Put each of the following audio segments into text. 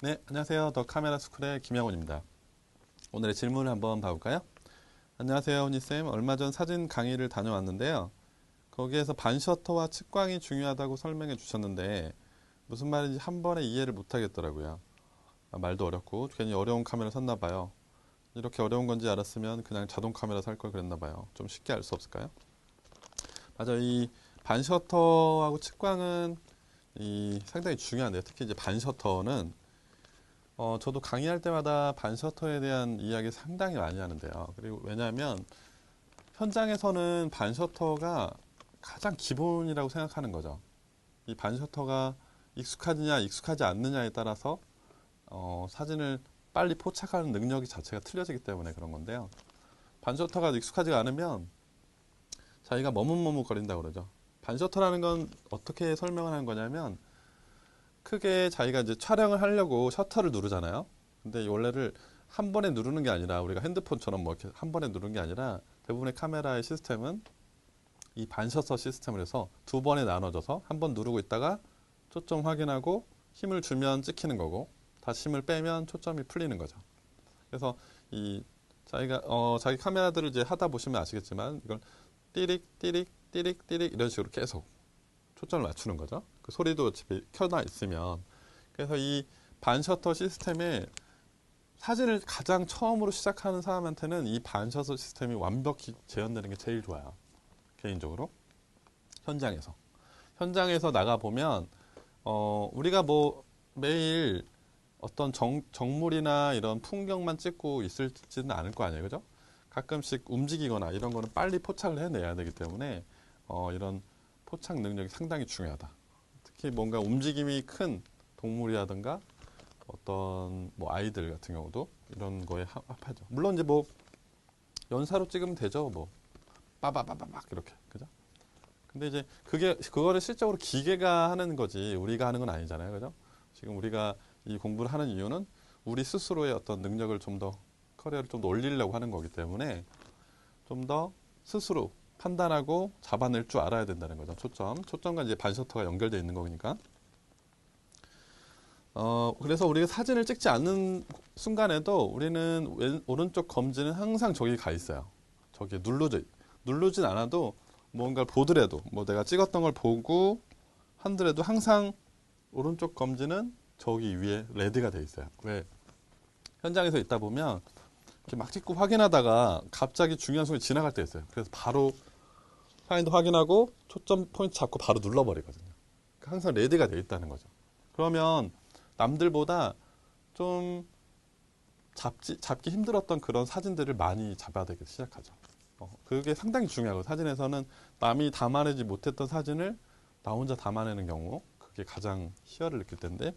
네, 안녕하세요. 더 카메라 스쿨의 김양훈입니다. 오늘의 질문을 한번 봐볼까요? 안녕하세요, 훈이쌤. 얼마 전 사진 강의를 다녀왔는데요. 거기에서 반셔터와 측광이 중요하다고 설명해 주셨는데 무슨 말인지 한 번에 이해를 못 하겠더라고요. 말도 어렵고 괜히 어려운 카메라 샀나 봐요. 이렇게 어려운 건지 알았으면 그냥 자동 카메라 살 걸 그랬나 봐요. 좀 쉽게 알 수 없을까요? 맞아요. 이 반셔터하고 측광은 상당히 중요한데요. 특히 이제 반셔터는 저도 강의할 때마다 반셔터에 대한 이야기 상당히 많이 하는데요. 그리고 왜냐하면 현장에서는 반셔터가 가장 기본이라고 생각하는 거죠. 이 반셔터가 익숙하느냐 익숙하지 않느냐에 따라서 사진을 빨리 포착하는 능력이 자체가 틀려지기 때문에 그런 건데요. 반셔터가 익숙하지가 않으면 자기가 머뭇머뭇거린다고 그러죠. 반셔터라는 건 어떻게 설명을 하는 거냐면 크게 자기가 이제 촬영을 하려고 셔터를 누르잖아요. 근데 원래를 한 번에 누르는 게 아니라 우리가 핸드폰처럼 뭐 이렇게 한 번에 누르는 게 아니라 대부분의 카메라의 시스템은 이 반셔터 시스템을 해서 두 번에 나눠져서 한 번 누르고 있다가 초점 확인하고 힘을 주면 찍히는 거고 다시 힘을 빼면 초점이 풀리는 거죠. 그래서 이 자기가 자기 카메라들을 이제 하다 보시면 아시겠지만 이걸 띠릭 띠릭 띠릭 띠릭 이런 식으로 계속 초점을 맞추는 거죠. 그 소리도 집에 켜놔 있으면. 그래서 이 반셔터 시스템에 사진을 가장 처음으로 시작하는 사람한테는 이 반셔터 시스템이 완벽히 재현되는 게 제일 좋아요. 개인적으로. 현장에서. 현장에서 나가보면, 우리가 뭐 매일 어떤 정물이나 이런 풍경만 찍고 있을지는 않을 거 아니에요. 그죠? 가끔씩 움직이거나 이런 거는 빨리 포착을 해내야 되기 때문에, 이런 포착 능력이 상당히 중요하다. 특히 뭔가 움직임이 큰 동물이라든가 어떤 뭐 아이들 같은 경우도 이런 거에 합하죠. 물론 이제 뭐 연사로 찍으면 되죠. 뭐 빠바바바박 이렇게 그죠? 근데 이제 그거를 실적으로 기계가 하는 거지 우리가 하는 건 아니잖아요. 그죠? 지금 우리가 이 공부를 하는 이유는 우리 스스로의 어떤 능력을 좀 더 커리어를 좀 더 올리려고 하는 거기 때문에 좀 더 스스로 판단하고 잡아낼 줄 알아야 된다는 거죠. 초점과 이제 반셔터가 연결되어 있는 거니까. 그래서 우리가 사진을 찍지 않는 순간에도 우리는 오른쪽 검지는 항상 저기 가 있어요. 저기에 누르진 않아도 뭔가를 보더라도, 뭐 내가 찍었던 걸 보고 한더라도 항상 오른쪽 검지는 저기 위에 레드가 돼 있어요. 왜? 현장에서 있다 보면 이렇게 막 찍고 확인하다가 갑자기 중요한 순간이 지나갈 때 있어요. 그래서 바로 파인드 확인하고 초점 포인트 잡고 바로 눌러버리거든요. 그러니까 항상 레드가 돼 있다는 거죠. 그러면 남들보다 좀 잡기 힘들었던 그런 사진들을 많이 잡아내기 시작하죠. 그게 상당히 중요하고 사진에서는 남이 담아내지 못했던 사진을 나 혼자 담아내는 경우 그게 가장 희열을 느낄 텐데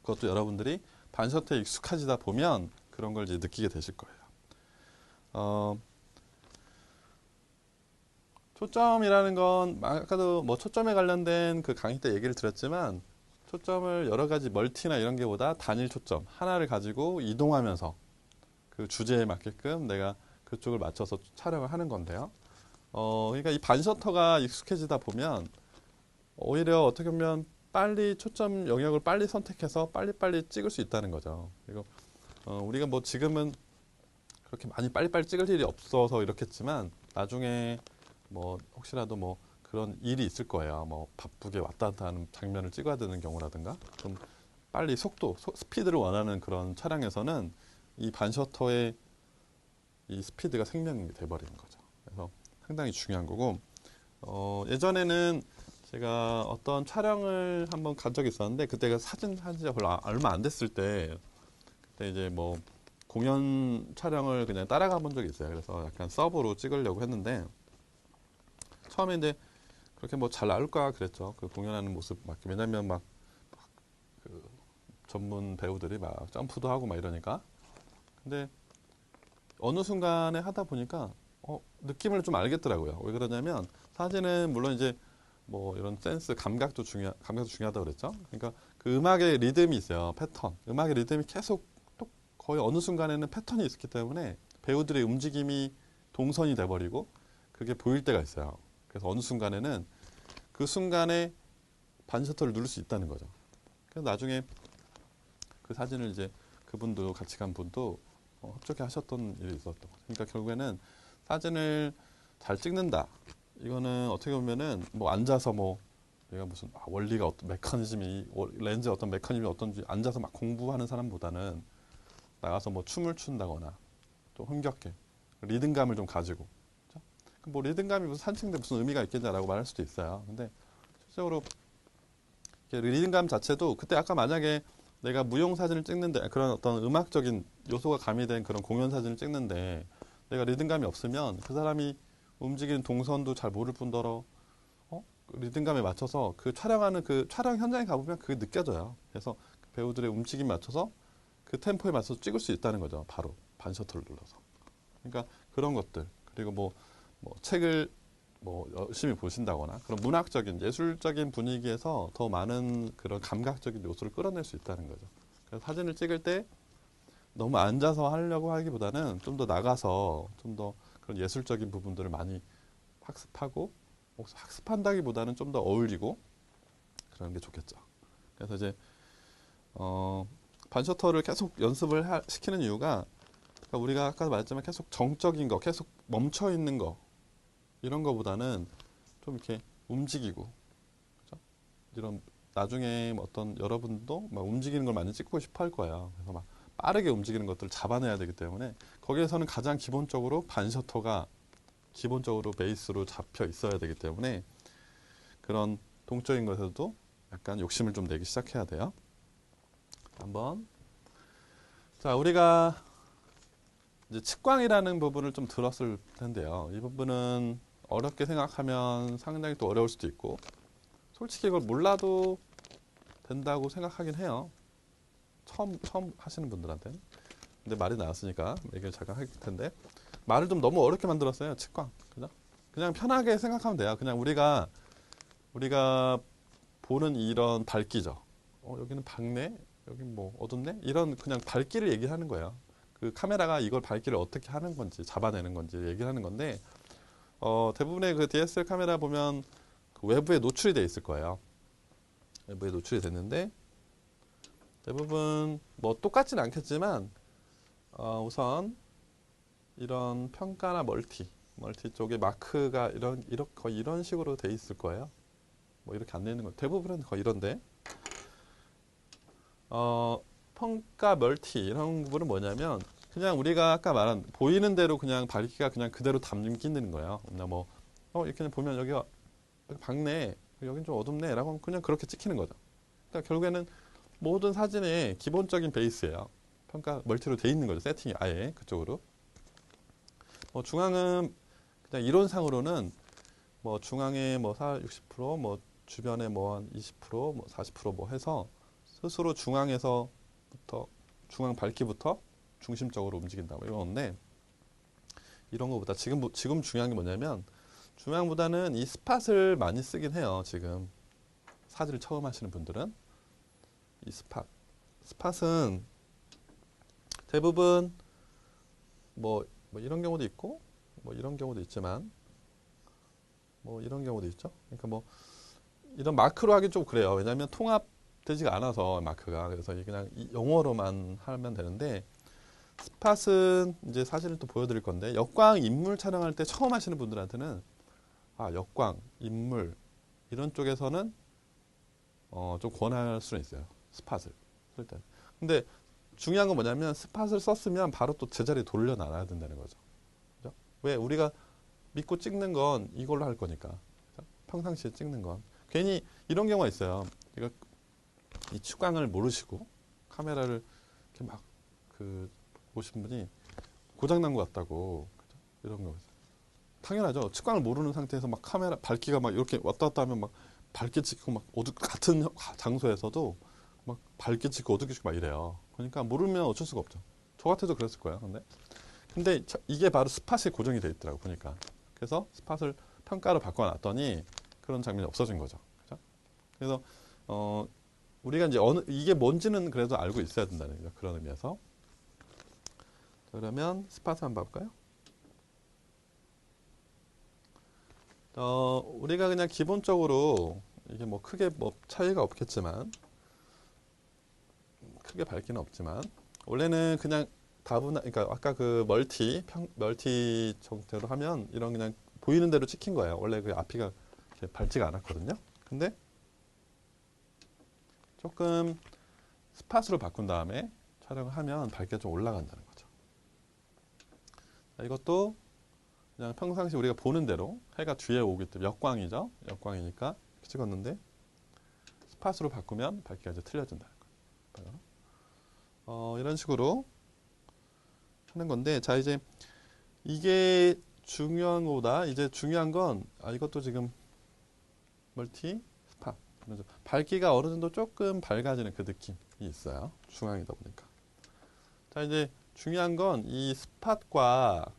그것도 여러분들이 반셔터에 익숙해지다 보면 그런 걸 이제 느끼게 되실 거예요. 어, 초점이라는 건 아까도 뭐 초점에 관련된 그 강의 때 얘기를 드렸지만 초점을 여러 가지 멀티나 이런 게보다 단일 초점 하나를 가지고 이동하면서 그 주제에 맞게끔 내가 그쪽을 맞춰서 촬영을 하는 건데요. 그러니까 이 반셔터가 익숙해지다 보면 오히려 어떻게 보면 빨리 초점 영역을 빨리 선택해서 빨리빨리 찍을 수 있다는 거죠. 그리고 우리가 뭐 지금은 그렇게 많이 빨리빨리 찍을 일이 없어서 이렇겠지만 나중에 뭐 혹시라도 뭐 그런 일이 있을 거예요. 뭐 바쁘게 왔다 갔다 하는 장면을 찍어야 되는 경우라든가 좀 빨리 스피드를 원하는 그런 차량에서는 이 반셔터의 이 스피드가 생명이 돼버리는 거죠. 그래서 상당히 중요한 거고 예전에는 제가 어떤 촬영을 한번 간 적이 있었는데 그때가 사진 한 지 얼마 안 됐을 때 그때 이제 뭐 공연 촬영을 그냥 따라가 본 적이 있어요. 그래서 약간 서브로 찍으려고 했는데 처음에 이제 그렇게 뭐 잘 나올까 그랬죠. 그 공연하는 모습 막 왜냐면 막 그 전문 배우들이 막 점프도 하고 막 이러니까 근데 어느 순간에 하다 보니까 느낌을 좀 알겠더라고요. 왜 그러냐면 사진은 물론 이제 뭐 이런 센스 감각도 중요하다고 그랬죠. 그러니까 그 음악의 리듬이 있어요. 패턴. 음악의 리듬이 계속 또 거의 어느 순간에는 패턴이 있기 때문에 배우들의 움직임이 동선이 돼버리고 그게 보일 때가 있어요. 그래서 어느 순간에는 그 순간에 반셔터를 누를 수 있다는 거죠. 그래서 나중에 그 사진을 이제 그분도 같이 간 분도 흡족해 하셨던 일이 있었던 거죠. 그러니까 결국에는 사진을 잘 찍는다. 이거는 어떻게 보면은 뭐 앉아서 뭐 내가 무슨 원리가 어떤 메커니즘이 렌즈 어떤 메커니즘이 어떤지 앉아서 막 공부하는 사람보다는 나가서 뭐 춤을 춘다거나 좀 흥겹게 리듬감을 좀 가지고 그렇죠? 뭐 리듬감이 무슨 산책인데 무슨 의미가 있겠냐라고 말할 수도 있어요. 근데 실제로 리듬감 자체도 그때 아까 만약에 내가 무용 사진을 찍는데 그런 어떤 음악적인 요소가 가미된 그런 공연 사진을 찍는데 내가 리듬감이 없으면 그 사람이 움직이는 동선도 잘 모를 뿐더러 그 리듬감에 맞춰서 그 촬영하는 그 촬영 현장에 가보면 그게 느껴져요. 그래서 그 배우들의 움직임에 맞춰서 그 템포에 맞춰서 찍을 수 있다는 거죠. 바로 반셔터를 눌러서. 그러니까 그런 것들 그리고 뭐 책을 뭐 열심히 보신다거나 그런 문학적인 예술적인 분위기에서 더 많은 그런 감각적인 요소를 끌어낼 수 있다는 거죠. 그래서 사진을 찍을 때 너무 앉아서 하려고 하기보다는 좀 더 나가서 좀 더 그런 예술적인 부분들을 많이 학습하고 학습한다기보다는 좀 더 어울리고 그런 게 좋겠죠. 그래서 이제 반셔터를 계속 연습을 시키는 이유가 그러니까 우리가 아까 말했지만 계속 정적인 거, 계속 멈춰 있는 거 이런 거보다는 좀 이렇게 움직이고 그죠? 이런 나중에 어떤 여러분도 막 움직이는 걸 많이 찍고 싶어 할 거예요. 그래서 막 빠르게 움직이는 것들을 잡아내야 되기 때문에 거기에서는 가장 기본적으로 반셔터가 기본적으로 베이스로 잡혀 있어야 되기 때문에 그런 동적인 것에서도 약간 욕심을 좀 내기 시작해야 돼요. 한번 자 우리가 이제 측광이라는 부분을 좀 들었을 텐데요. 이 부분은 어렵게 생각하면 상당히 또 어려울 수도 있고 솔직히 이걸 몰라도 된다고 생각하긴 해요. 처음 하시는 분들한테는. 근데 말이 나왔으니까 얘기를 잠깐 할 텐데 말을 좀 너무 어렵게 만들었어요. 측광. 그죠? 그냥 편하게 생각하면 돼요. 그냥 우리가 보는 이런 밝기죠. 여기는 밝네? 여기 뭐 어둡네? 이런 그냥 밝기를 얘기하는 거예요. 그 카메라가 이걸 밝기를 어떻게 하는 건지 잡아내는 건지 얘기를 하는 건데 대부분의 그 DSLR 카메라 보면 그 외부에 노출이 돼 있을 거예요. 외부에 노출이 됐는데 대부분 뭐 똑같진 않겠지만 우선 이런 평가나 멀티 쪽에 마크가 거의 이런 식으로 돼 있을 거예요. 뭐 이렇게 안 되는 거 대부분은 거의 이런데 평가 멀티 이런 부분은 뭐냐면 그냥 우리가 아까 말한 보이는 대로 그냥 밝기가 그냥 그대로 담기는 거예요. 그냥 뭐 이렇게 그냥 보면 여기 밝네 여긴 좀 어둡네 라고 그냥 그렇게 찍히는 거죠. 그러니까 결국에는 모든 사진의 기본적인 베이스예요. 평가 멀티로 돼 있는 거죠. 세팅이 아예 그쪽으로. 중앙은 그냥 이론상으로는 뭐 중앙에 뭐 60%, 뭐 주변에 뭐 한 20%, 뭐 40%뭐 해서 스스로 중앙에서부터 중앙 밝기부터 중심적으로 움직인다 뭐 이런 건데 이런 거보다 지금 중요한 게 뭐냐면 중앙보다는 이 스팟을 많이 쓰긴 해요. 지금 사진을 처음 하시는 분들은 이 스팟은 대부분 뭐 이런 경우도 있고 뭐 이런 경우도 있지만 뭐 이런 경우도 있죠. 그러니까 뭐 이런 마크로 하기 좀 그래요. 왜냐하면 통합되지가 않아서 마크가 그래서 그냥 영어로만 하면 되는데 스팟은 이제 사진을 또 보여드릴 건데 역광 인물 촬영할 때 처음 하시는 분들한테는 역광 인물 이런 쪽에서는 좀 권할 수는 있어요. 스팟을 쓸 때. 근데 중요한 건 뭐냐면 스팟을 썼으면 바로 또 제자리에 돌려놔야 된다는 거죠. 그죠? 왜 우리가 믿고 찍는 건 이걸로 할 거니까. 그죠? 평상시에 찍는 건 괜히 이런 경우가 있어요. 이거 이 측광을 모르시고 카메라를 이렇게 막 보신 분이 고장난 것 같다고 그죠? 이런 거 있어요. 당연하죠. 측광을 모르는 상태에서 막 카메라 밝기가 막 이렇게 왔다 갔다 하면 막 밝게 찍고 막 같은 장소에서도 막 밝게 찍고 어둡게 찍고 막 이래요. 그러니까 모르면 어쩔 수가 없죠. 저 같아도 그랬을 거예요. 근데 이게 바로 스팟이 고정이 돼 있더라고 보니까. 그래서 스팟을 평가로 바꿔놨더니 그런 장면이 없어진 거죠. 그죠? 그래서 우리가 이제 이게 뭔지는 그래도 알고 있어야 된다는 거죠. 그런 의미에서. 그러면 스팟 한번 봐볼까요? 우리가 그냥 기본적으로 이게 뭐 크게 뭐 차이가 없겠지만 크게 밝기는 없지만 원래는 그냥 다분한, 그러니까 아까 그 멀티 형태로 하면 이런 그냥 보이는 대로 찍힌 거예요. 원래 그 앞이가 이렇게 밝지가 않았거든요. 근데 조금 스팟으로 바꾼 다음에 촬영을 하면 밝기가 좀 올라간다는 거죠. 자, 이것도 그냥 평상시 우리가 보는 대로 해가 뒤에 오기 때문에 역광이죠. 역광이니까 이렇게 찍었는데 스팟으로 바꾸면 밝기가 이제 틀려진다는 거예요. 이런 식으로 하는 건데, 자 이제 이게 중요한 거보다 이제 중요한 건 이것도 지금 멀티 스팟 밝기가 어느 정도 조금 밝아지는 그 느낌이 있어요. 중앙이다 보니까. 자 이제 중요한 건 이 스팟과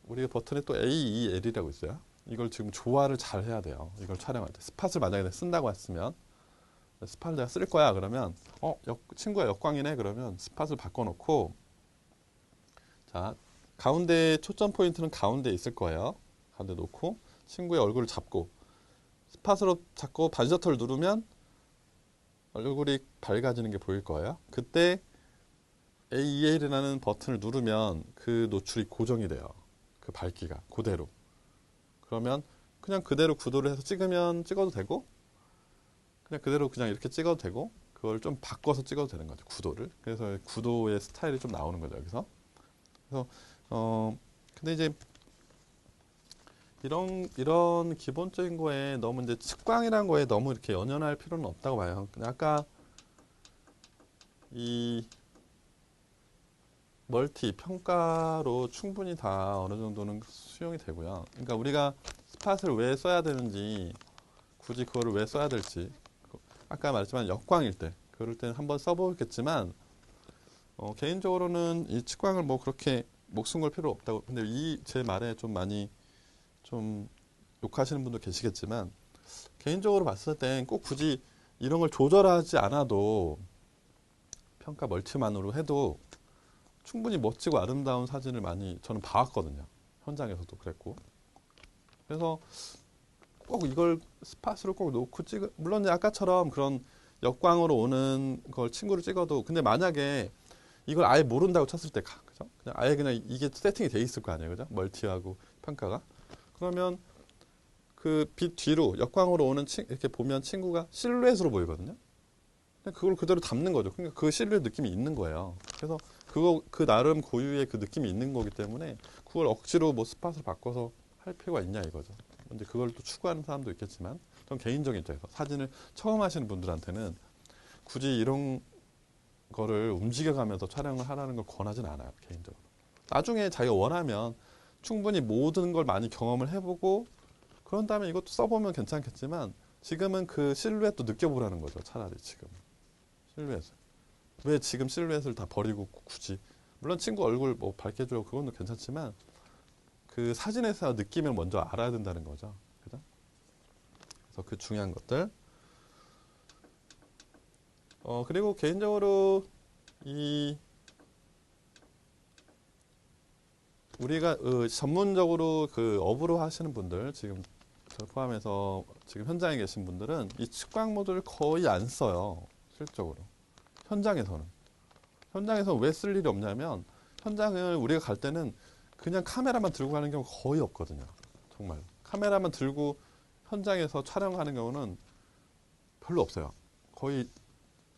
우리가 버튼에 또 AEL이라고 있어요. 이걸 지금 조화를 잘 해야 돼요. 이걸 촬영할 때 스팟을 만약에 쓴다고 했으면 스팟을 내가 쓸 거야 그러면 친구가 역광이네 그러면 스팟을 바꿔놓고, 자 가운데 초점 포인트는 가운데 있을 거예요. 가운데 놓고 친구의 얼굴을 잡고 스팟으로 잡고 반셔터를 누르면 얼굴이 밝아지는 게 보일 거예요. 그때 AEL이라는 버튼을 누르면 그 노출이 고정이 돼요. 그 밝기가 그대로. 그러면 그냥 그대로 구도를 해서 찍어도 되고, 그냥 그대로 그냥 이렇게 찍어도 되고, 그걸 좀 바꿔서 찍어도 되는 거죠, 구도를. 그래서 구도의 스타일이 좀 나오는 거죠, 여기서. 그래서 근데 이제 이런 기본적인 거에 너무 이제 측광이라는 거에 너무 이렇게 연연할 필요는 없다고 봐요. 그냥 아까 이 멀티 평가로 충분히 다 어느 정도는 수용이 되고요. 그러니까 우리가 스팟을 왜 써야 되는지, 굳이 그거를 왜 써야 될지, 아까 말했지만 역광일 때 그럴 때는 한번 써보겠지만 개인적으로는 이 측광을 뭐 그렇게 목숨 걸 필요 없다고. 근데 이 제 말에 좀 많이 좀 욕하시는 분도 계시겠지만, 개인적으로 봤을 땐 꼭 굳이 이런 걸 조절하지 않아도 평가 멀티만으로 해도 충분히 멋지고 아름다운 사진을 많이 저는 봐왔거든요. 현장에서도 그랬고. 그래서 꼭 이걸 스팟으로 꼭 놓고 물론 아까처럼 그런 역광으로 오는 걸 친구를 찍어도, 근데 만약에 이걸 아예 모른다고 쳤을 때, 그죠? 그냥 아예 그냥 이게 세팅이 돼 있을 거 아니에요, 그죠? 멀티하고 평가가. 그러면 그 빛 뒤로 역광으로 오는 이렇게 보면 친구가 실루엣으로 보이거든요. 그걸 그대로 담는 거죠. 그러니까 그 실루엣 느낌이 있는 거예요. 그래서 그 나름 고유의 그 느낌이 있는 거기 때문에 그걸 억지로 뭐 스팟을 바꿔서 할 필요가 있냐 이거죠. 근데 그걸 또 추구하는 사람도 있겠지만, 전 개인적인 입장에서 사진을 처음 하시는 분들한테는 굳이 이런 거를 움직여가면서 촬영을 하라는 걸 권하지는 않아요, 개인적으로. 나중에 자기가 원하면 충분히 모든 걸 많이 경험을 해보고 그런 다음에 이것도 써보면 괜찮겠지만, 지금은 그 실루엣도 느껴보라는 거죠. 차라리 지금 실루엣을. 왜 지금 실루엣을 다 버리고 굳이, 물론 친구 얼굴 뭐 밝게 줘 그건 괜찮지만 그 사진에서 느낌을 먼저 알아야 된다는 거죠. 그죠? 그래서 그 중요한 것들. 그리고 개인적으로 우리가 전문적으로 그 업으로 하시는 분들, 지금 저 포함해서 지금 현장에 계신 분들은 이 측광 모드를 거의 안 써요. 실적으로. 현장에서는 왜 쓸 일이 없냐면, 현장을 우리가 갈 때는 그냥 카메라만 들고 가는 경우가 거의 없거든요. 정말 카메라만 들고 현장에서 촬영하는 경우는 별로 없어요. 거의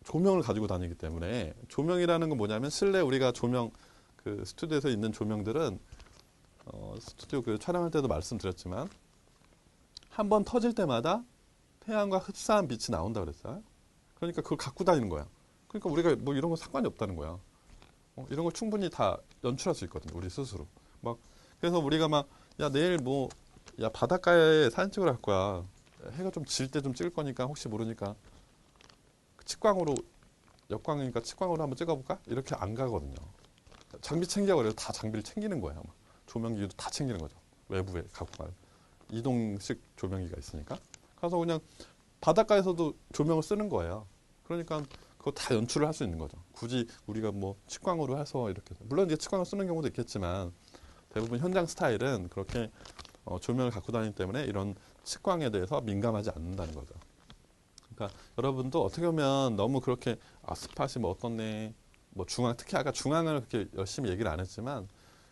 조명을 가지고 다니기 때문에. 조명이라는 건 뭐냐면, 실내 우리가 조명, 그 스튜디오에서 있는 조명들은 스튜디오 그 촬영할 때도 말씀드렸지만 한 번 터질 때마다 태양과 흡사한 빛이 나온다 그랬어요. 그러니까 그걸 갖고 다니는 거야. 그러니까 우리가 뭐 이런 거 상관이 없다는 거야. 이런 걸 충분히 다 연출할 수 있거든요, 우리 스스로. 그래서 우리가 야 내일 야 바닷가에 사진 찍으러 갈 거야. 해가 좀 질 때 좀 찍을 거니까 혹시 모르니까 측광으로, 역광이니까 측광으로 한번 찍어볼까? 이렇게 안 가거든요. 장비 챙겨 그래서 다 장비를 챙기는 거예요. 조명기도 다 챙기는 거죠. 외부에 갖고 갈 이동식 조명기가 있으니까. 가서 그냥 바닷가에서도 조명을 쓰는 거예요. 그러니까 그거 다 연출을 할 수 있는 거죠. 굳이 우리가 뭐 측광으로 해서 이렇게, 물론 이제 측광을 쓰는 경우도 있겠지만 대부분 현장 스타일은 그렇게 조명을 갖고 다니기 때문에 이런 측광에 대해서 민감하지 않는다는 거죠. 그러니까 여러분도 어떻게 보면 너무 그렇게 스팟이 뭐 어떻네, 뭐 중앙, 특히 아까 중앙을 그렇게 열심히 얘기를 안 했지만,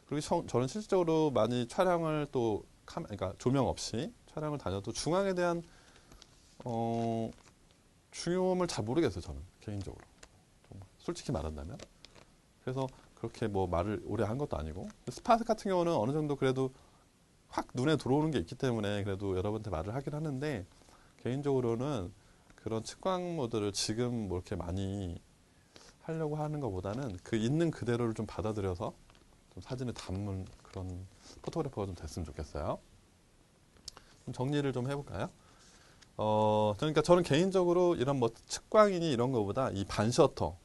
그리고 저는 실질적으로 많이 촬영을 또 그러니까 조명 없이 촬영을 다녀도 중앙에 대한 중요함을 잘 모르겠어요. 저는 개인적으로 솔직히 말한다면. 그래서 그렇게 뭐 말을 오래 한 것도 아니고, 스팟 같은 경우는 어느 정도 그래도 확 눈에 들어오는 게 있기 때문에 그래도 여러분한테 말을 하긴 하는데, 개인적으로는 그런 측광 모드를 지금 뭐 이렇게 많이 하려고 하는 것보다는 그 있는 그대로를 좀 받아들여서 좀 사진을 담는 그런 포토그래퍼가 좀 됐으면 좋겠어요. 좀 정리를 좀 해볼까요? 그러니까 저는 개인적으로 이런 뭐 측광이니 이런 거보다 이 반셔터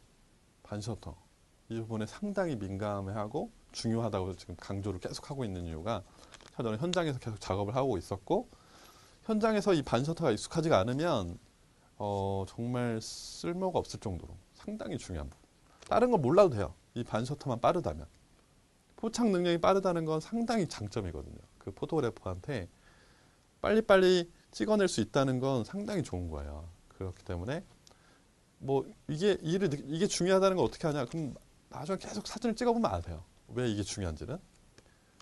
이 부분에 상당히 민감해하고 중요하다고 지금 강조를 계속 하고 있는 이유가, 저는 현장에서 계속 작업을 하고 있었고, 현장에서 이 반셔터가 익숙하지가 않으면 정말 쓸모가 없을 정도로 상당히 중요한 부분. 다른 건 몰라도 돼요. 이 반셔터만 빠르다면. 포착 능력이 빠르다는 건 상당히 장점이거든요. 그 포토그래퍼한테 빨리빨리 찍어낼 수 있다는 건 상당히 좋은 거예요. 그렇기 때문에 뭐 이게 중요하다는 걸 어떻게 하냐? 그럼 나중에 계속 사진을 찍어보면 아세요. 왜 이게 중요한지는.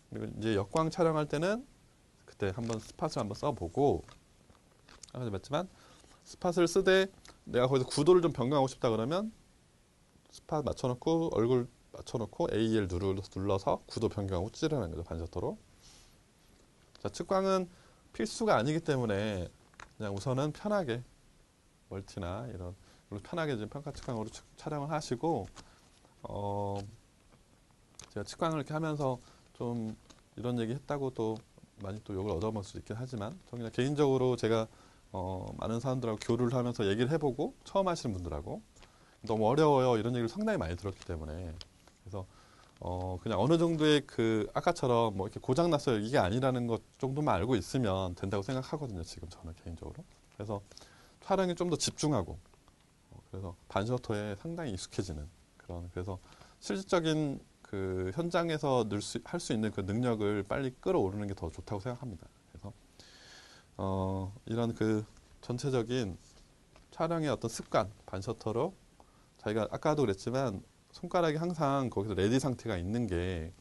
그리고 이제 역광 촬영할 때는 그때 한번 스팟을 한번 써보고, 아까 말했지만 스팟을 쓰되 내가 거기서 구도를 좀 변경하고 싶다 그러면 스팟 맞춰놓고 얼굴 맞춰놓고 AL 눌러서 구도 변경하고 찌르는 거죠. 반셔터로. 자, 측광은 필수가 아니기 때문에 그냥 우선은 편하게 멀티나 이런 편하게 지금 평가 측광으로 촬영을 하시고, 제가 측광을 이렇게 하면서 좀 이런 얘기 했다고 또 많이 또 욕을 얻어먹을 수 있긴 하지만, 저는 그냥 개인적으로 제가 많은 사람들하고 교류를 하면서 얘기를 해보고 처음 하시는 분들하고 너무 어려워요 이런 얘기를 상당히 많이 들었기 때문에, 그래서 그냥 어느 정도의 그 아까처럼 뭐 이렇게 고장 났어요 이게 아니라는 것 정도만 알고 있으면 된다고 생각하거든요. 지금 저는 개인적으로. 그래서 촬영에 좀 더 집중하고, 그래서 반셔터에 상당히 익숙해지는 그런, 그래서 실질적인 그 현장에서 할 수 있는 그 능력을 빨리 끌어오르는 게 더 좋다고 생각합니다. 그래서 이런 그 전체적인 촬영의 어떤 습관, 반셔터로 자기가 아까도 그랬지만 손가락이 항상 거기서 레디 상태가 있는 게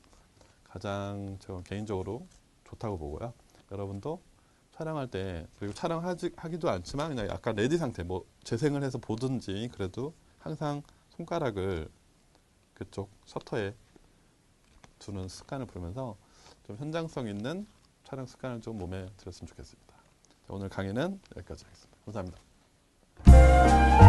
가장 저 개인적으로 좋다고 보고요. 여러분도 촬영할 때, 그리고 촬영하기도 않지만 그냥 약간 레디 상태, 뭐 재생을 해서 보든지 그래도 항상 손가락을 그쪽 셔터에 두는 습관을 부르면서 좀 현장성 있는 촬영 습관을 좀 몸에 들였으면 좋겠습니다. 오늘 강의는 여기까지 하겠습니다. 감사합니다.